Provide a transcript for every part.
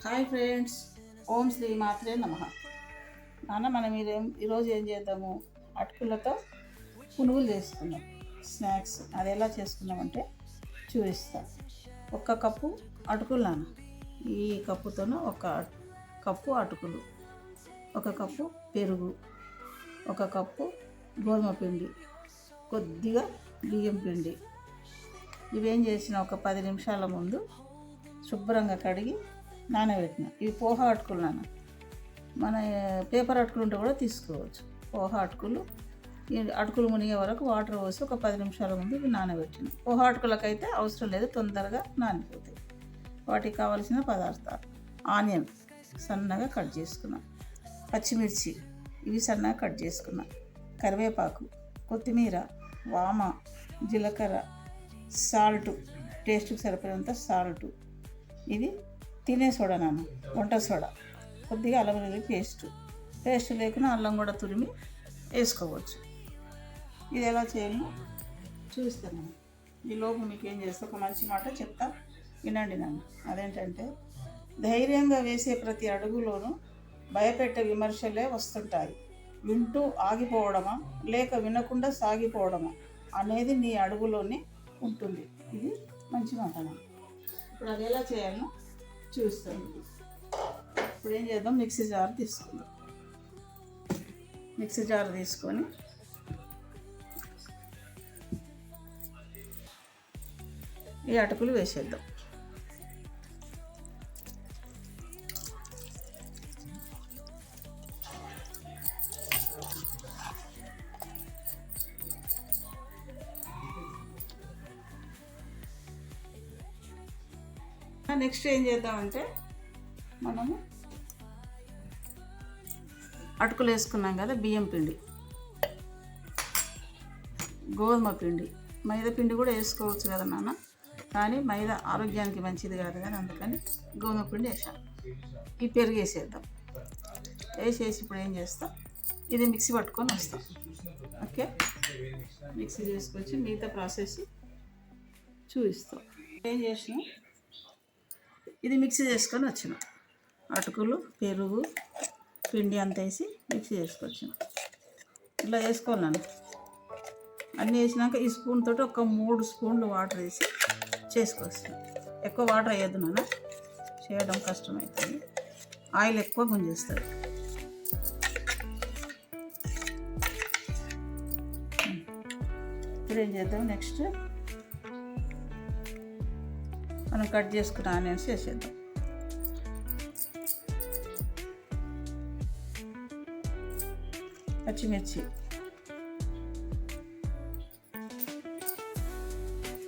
Hi friends, ఓం శ్రీ మాత్రే నమః. మనం ఈరోజు ఏం చేద్దాము, అటుకులతో పునుగులు చేసుకుందాం. స్నాక్స్ అది ఎలా చేసుకుందామంటే చూపిస్తాం. 1 కప్పు అటుకులు నాన్న, ఈ కప్పుతోనూ 1 కప్పు అటుకులు, 1 కప్పు పెరుగు, 1 కప్పు గోధుమ పిండి, కొద్దిగా బియ్యం పిండి. ఇవేం చేసిన ఒక 10 నిమిషాల ముందు శుభ్రంగా కడిగి నానబెట్టిన. ఇవి పోహా అటుకులు నాన్న, మన పేపర్ అటుకులు ఉంటే కూడా తీసుకోవచ్చు. పోహా అటుకులు, ఈ అటుకులు మునిగే వరకు వాటర్ పోసి ఒక 10 నిమిషాల ముందు ఇవి నానబెట్టిన. పోహా అటుకులకైతే అవసరం లేదు, తొందరగా నానిపోతాయి. వాటికి కావాల్సిన పదార్థాలు: ఆనియన్ సన్నగా కట్ చేసుకున్నాం, పచ్చిమిర్చి ఇవి సన్నగా కట్ చేసుకున్నాం, కరివేపాకు, కొత్తిమీర, వామ, జీలకర్ర, సాల్టు, టేస్ట్కి సరిపోయేంత సాల్టు, ఇది తినే సోడా నాన్న, వంట సోడా, కొద్దిగా అల్లం వెల్లుల్లి పేస్ట్ లేకుండా అల్లం కూడా తురిమి వేసుకోవచ్చు. ఇది ఎలా చేయాలో చూస్తాను. ఈ లోపు మీకు ఏం చేస్తా, ఒక మంచి మాట చెప్తా, వినండి నన్ను. అదేంటంటే, ధైర్యంగా వేసే ప్రతి అడుగులోనూ భయపెట్టే విమర్శలే వస్తుంటాయి. వింటూ ఆగిపోవడమా లేక వినకుండా సాగిపోవడమా అనేది నీ అడుగులోనే ఉంటుంది. ఇది మంచి మాట. ఇప్పుడు అది ఎలా చేయాలో చూస్తాను. ఇప్పుడు ఏం చేద్దాం, మిక్సీ జార్ తీసుకుందాం. మిక్సీ జార్ తీసుకొని ఈ అటుకులు వేసేద్దాం. నెక్స్ట్ ఏం చేద్దామంటే, మనము అటుకులు వేసుకున్నాం కదా, బియ్యం పిండి, గోధుమ పిండి, మైదా పిండి కూడా వేసుకోవచ్చు కదా నాన్న, కానీ మైదా ఆరోగ్యానికి మంచిది కాదు కదా, అందుకని గోధుమ పిండి వేసాను. ఈ పెరుగు వేసేద్దాం. వేసేసి ఇప్పుడు ఏం చేస్తాం, ఇది మిక్సీ పట్టుకొని వస్తాం. ఓకే, మిక్సీ చేసుకొచ్చి మిగతా ప్రాసెస్ చూపిస్తాం. ఏం చేసినా, ఇది మిక్సీ చేసుకొని వచ్చిన అటుకులు, పెరుగు, పిండి అంత వేసి మిక్సీ చేసుకొచ్చిన. ఇట్లా వేసుకున్నాను. అన్నీ వేసినాక ఈ స్పూన్ తోటి ఒక 3 స్పూన్లు వాటర్ వేసి చేసుకొస్తాను. ఎక్కువ వాటర్ వేయద్దు నాన్న, చేయడం కష్టమవుతుంది, ఆయిల్ ఎక్కువ గుంజేస్తుంది. ఇప్పుడు ఏం చేద్దాం, నెక్స్ట్ మనం కట్ చేసుకున్న ఆనియన్స్ వేసేద్దాం. పచ్చిమిర్చి,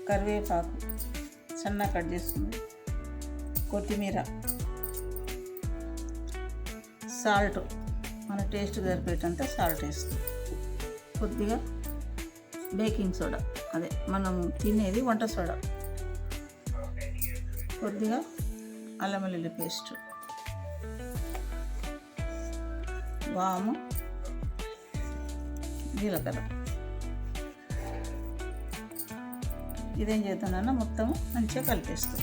కరివేపాకు సన్నగా కట్ చేసుకుంది, కొత్తిమీర, సాల్ట్ మన టేస్ట్ సరిపోయేటంత సాల్ట్ వేస్తుంది, కొద్దిగా బేకింగ్ సోడా, అదే మనం తినేది వంట సోడా, కొద్దిగా అల్లం వెల్లుల్లి పేస్ట్, వాము, జీలకర్ర. ఇదేం చేద్దామన్నా, మొత్తం మంచిగా కలిపేస్తాం,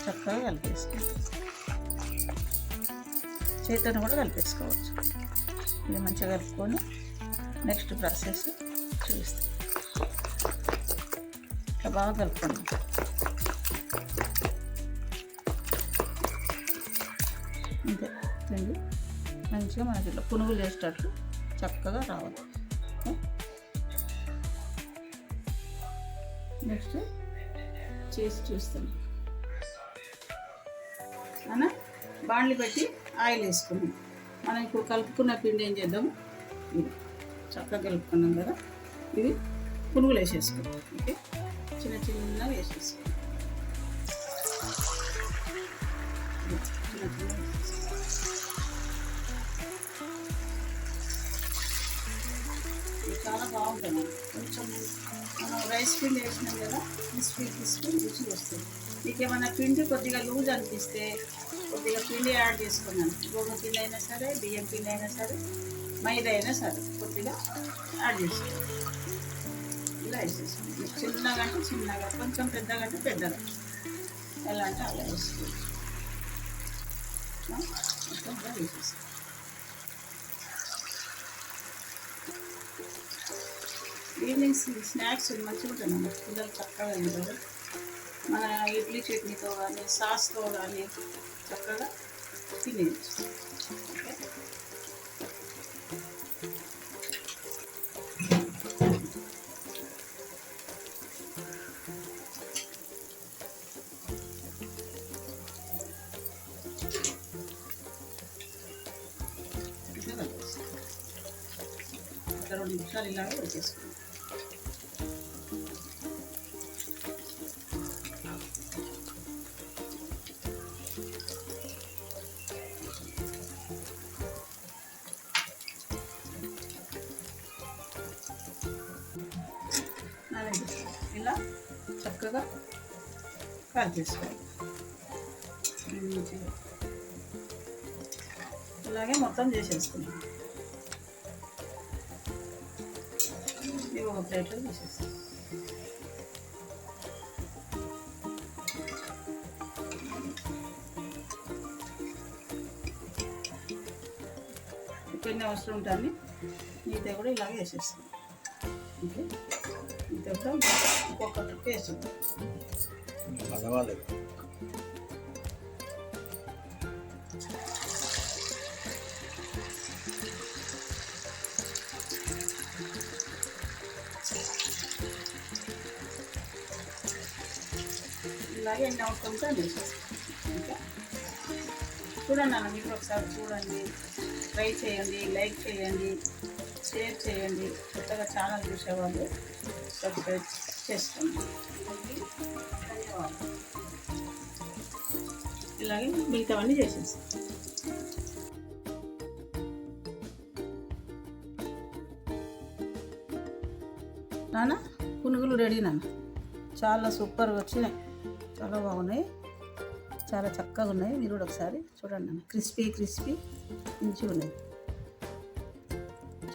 చక్కగా కలిపేస్తాం. చేతిని కూడా కలిపేసుకోవచ్చు. ఇది మంచిగా కలుపుకొని నెక్స్ట్ ప్రాసెస్ చూపిస్తాం. ఇట్లా బాగా కలుపుకోండి. అంతే, పిండి మంచిగా మనకి ఇట్లా పునుగులు వేసేటట్లు చక్కగా రావాలి. నెక్స్ట్ చేసి చూస్తాను అన్న. బాండ్లు పెట్టి ఆయిల్ వేసుకున్నాం. మనం ఇప్పుడు కలుపుకున్న పిండి ఏం చేద్దాము, ఇది చక్కగా కలుపుకున్నాం కదా, ఇది పునుగులు వేసేసుకున్నాం. ఓకే, చిన్న చిన్నగా వేసేసుకున్నాం. చాలా బాగుంటుంది. కొంచెం మనం రైస్ పిండి వేసినాం కదా, క్రిస్పీ రుచి వస్తుంది. మీకు ఏమైనా పిండి కొద్దిగా లూజ్ అనిపిస్తే కొద్దిగా పిండి యాడ్ చేసుకున్నాను. గోధుమ పిండి అయినా సరే, బియ్యం పిండి అయినా సరే, మైదా అయినా సరే, కొద్దిగా యాడ్ చేసుకోండి. ఇలా వేసేసుకోండి. చిన్నగా అంటే చిన్నగా, కొంచెం పెద్దగా అంటే పెద్దగా, ఎలా అంటే అలా వేసుకోండి. మొత్తం కూడా వేసేస్తాం. ఈవినింగ్ స్నాక్స్ మంచిగా ఉంటుంది, పిల్లలు చక్కగా తింటారు. మన ఇడ్లీ చట్నీతో కానీ సాస్తో కానీ చక్కగా తినేయచ్చు. ఒక 2 నిమిషాలు ఇలాగే వచ్చేసుకుంటాం. ఇలా చక్కగా కాల్ చేసుకోవాలి. ఇలాగే మొత్తం చేసేసుకున్నాం. ఇవి ఒక ప్లేట్లో తీసేస్తాం. కొన్ని అవసరం ఉంటుంది, మిగతా కూడా ఇలాగే వేసేస్తాం. ఓకే, మిగతా కూడా ఒక్కొక్కటి వేసుకుంటాం. ఇలాగే ఎన్ని అవుతుంటే అది ఇంకా చూడండి అన్న, మీరు ఒకసారి చూడండి, ట్రై చేయండి, లైక్ చేయండి, షేర్ చేయండి. కొత్తగా ఛానల్ చూసేవాళ్ళు సబ్స్క్రైబ్ చేసుకోండి. ధన్యవాదాలు. ఇలాగే మిగతావన్నీ చేసేస్తాం. నాన్న పునుగులు రెడీ నాన్న, చాలా సూపర్గా వచ్చినాయి, చాలా బాగున్నాయి, చాలా చక్కగా ఉన్నాయి. మీరు కూడా ఒకసారి చూడండి నాన్న, క్రిస్పీ మంచిగా ఉన్నాయి,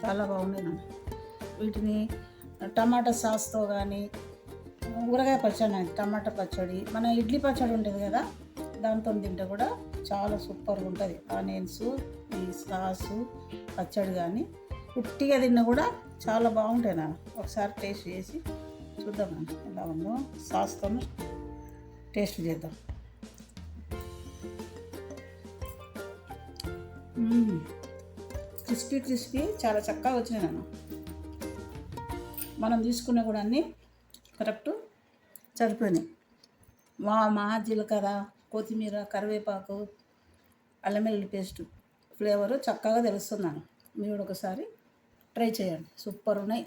చాలా బాగున్నాయి నాన్న. వీటిని టమాటా సాస్తో కానీ ఊరగాయ పచ్చడి, టమాటా పచ్చడి, మన ఇడ్లీ పచ్చడి ఉంటుంది కదా, దాంతో తింటే కూడా చాలా సూపర్గా ఉంటుంది. ఆనియన్స్, ఈ సాసు పచ్చడి కానీ ఉట్టిగా తిన్నా కూడా చాలా బాగుంటాయి నాన్న. ఒకసారి టేస్ట్ చేసి చూద్దాం నాన్న ఎలా ఉందో, సాస్తో టేస్ట్ చేద్దాం. క్రిస్పీ చాలా చక్కగా వచ్చినాయి నాన్న. మనం తీసుకున్న కూడా అన్నీ కరెక్ట్ సరిపోయినాయి. వామ, జీలకర్ర, కొత్తిమీర, కరివేపాకు, అల్లం వెల్లుల్లి పేస్ట్ ఫ్లేవరు చక్కగా తెలుస్తున్నాను. మీరు ఒకసారి ట్రై చేయండి, సూపర్ ఉన్నాయి.